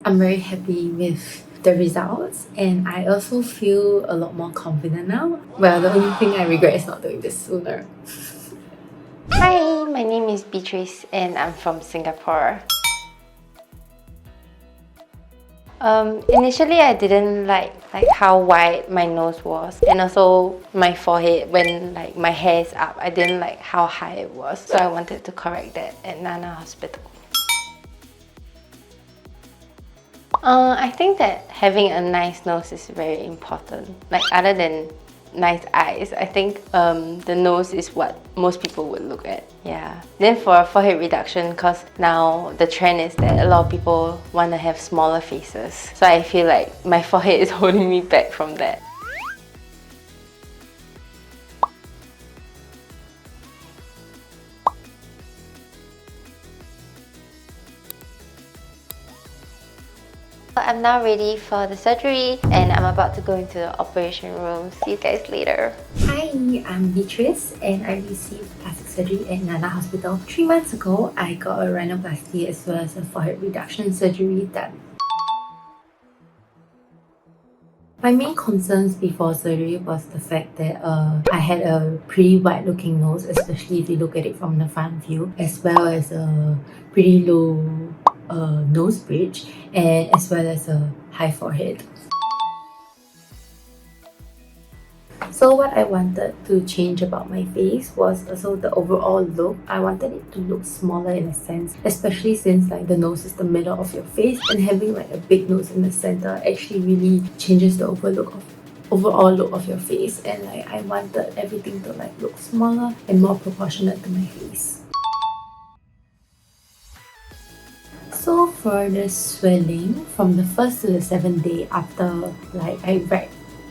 I'm very happy with the results, and I also feel a lot more confident now. Well, the only thing I regret is not doing this sooner. Hi, my name is Beatrice and I'm from Singapore. Initially I didn't like how wide my nose was, and also my forehead when my hair is up. I didn't like how high it was, so I wanted to correct that at Nana Hospital. I think that having a nice nose is very important. Other than nice eyes, I think the nose is what most people would look at. Yeah. Then for forehead reduction, because now the trend is that a lot of people want to have smaller faces. So I feel like my forehead is holding me back from that. I'm now ready for the surgery and I'm about to go into the operation room. See you guys later. Hi, I'm Beatrice and I received plastic surgery at Nana Hospital. 3 months ago, I got a rhinoplasty as well as a forehead reduction surgery done. My main concerns before surgery was the fact that I had a pretty wide looking nose, especially if you look at it from the front view, as well as a pretty low nose bridge, and as well as a high forehead. So what I wanted to change about my face was also the overall look. I wanted it to look smaller in a sense, especially since the nose is the middle of your face, and having a big nose in the center actually really changes the overall look of your face, and I wanted everything to look smaller and more proportionate to my face. So for the swelling, from the 1st to the 7th day after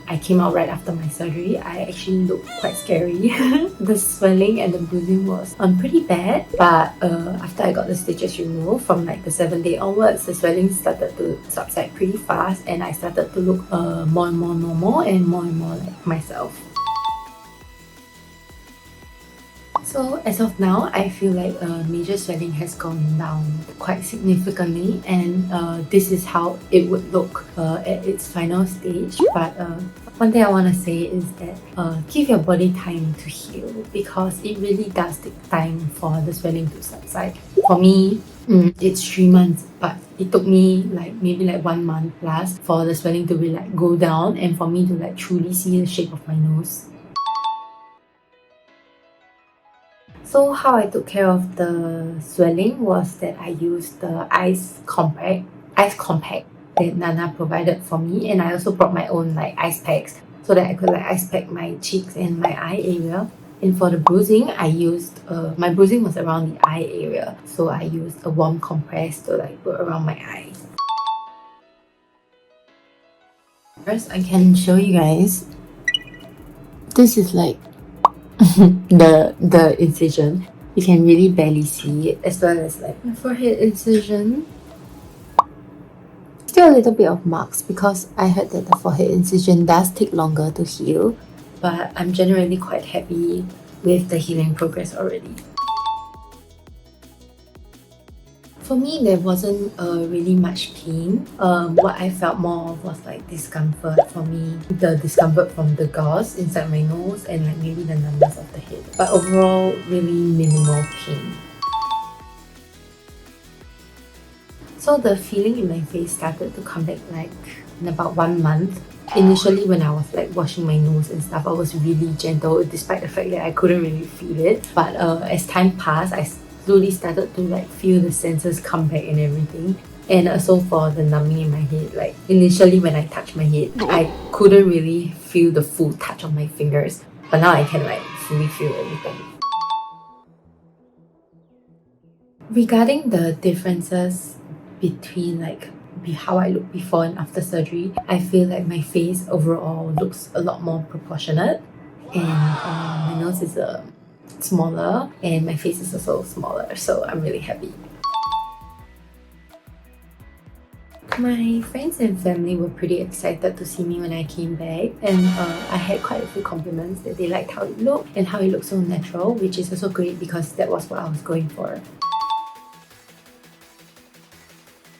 I came out right after my surgery, I actually looked quite scary. The swelling and the bruising was pretty bad, but after I got the stitches removed from the 7th day onwards, the swelling started to subside pretty fast, and I started to look more and more normal and more like myself. So as of now, I feel like major swelling has gone down quite significantly, and this is how it would look at its final stage. But one thing I want to say is that give your body time to heal, because it really does take time for the swelling to subside. For me, it's 3 months, but it took me maybe 1 month plus for the swelling to really go down and for me to truly see the shape of my nose. So how I took care of the swelling was that I used the ice compact that Nana provided for me, and I also brought my own ice packs so that I could ice pack my cheeks and my eye area. And for the bruising, I used my bruising was around the eye area, so I used a warm compress to put around my eye. First, I can show you guys. This is the incision. You can really barely see it, as well as my forehead incision. Still a little bit of marks because I heard that the forehead incision does take longer to heal, but I'm generally quite happy with the healing progress already. For me, there wasn't really much pain. What I felt more of was discomfort for me. The discomfort from the gauze inside my nose and maybe the numbness of the head. But overall, really minimal pain. So the feeling in my face started to come back in about 1 month. Initially, when I was washing my nose and stuff, I was really gentle despite the fact that I couldn't really feel it. But as time passed, I slowly started to feel the senses come back and everything. And also for the numbing in my head, initially when I touched my head, I couldn't really feel the full touch of my fingers, but now I can fully feel everything. Regarding the differences between how I look before and after surgery, I feel my face overall looks a lot more proportionate, and my nose is smaller and my face is also smaller, so I'm really happy. My friends and family were pretty excited to see me when I came back, and I had quite a few compliments that they liked how it looked and how it looked so natural, which is also great because that was what I was going for.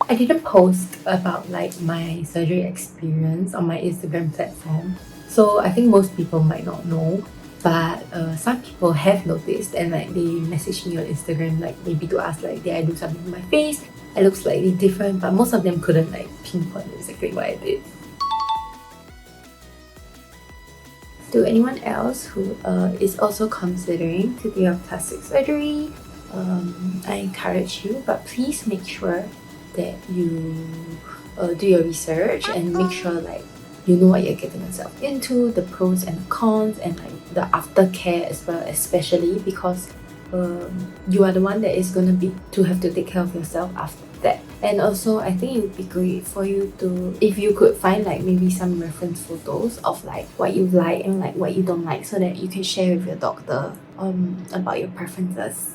I didn't post about like my surgery experience on my Instagram platform, so I think most people might not know. But some people have noticed and like they message me on Instagram like maybe to ask like did I do something to my face? It looks slightly different, but most of them couldn't like pinpoint exactly what I did. To anyone else who is also considering to do a plastic surgery, I encourage you, but please make sure that you do your research and make sure like you know what you're getting yourself into, the pros and the cons, and like the aftercare as well, especially because you are the one that is gonna be to have to take care of yourself after that. And also I think it would be great for you to, if you could find like maybe some reference photos of like what you like and like what you don't like, so that you can share with your doctor about your preferences.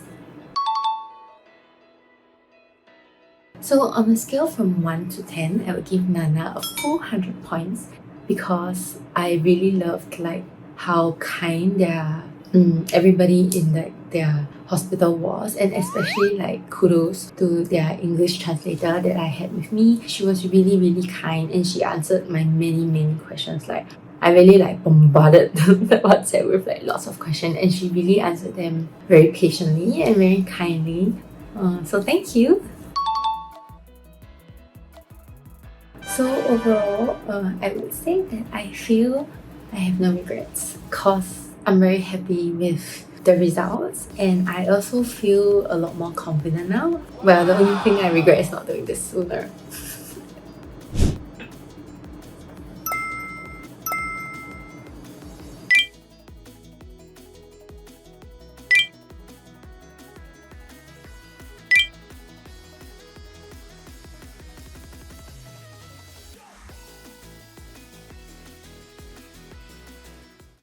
So on a scale from 1 to 10, I would give Nana a full 100 points because I really loved like how kind everybody in their hospital was, and especially like kudos to their English translator that I had with me. She was really kind and she answered my many questions. Like I really like bombarded the WhatsApp with like lots of questions, and she really answered them very patiently and very kindly. So thank you. So overall, I would say that I feel I have no regrets because I'm very happy with the results, and I also feel a lot more confident now. Well, the only thing I regret is not doing this sooner.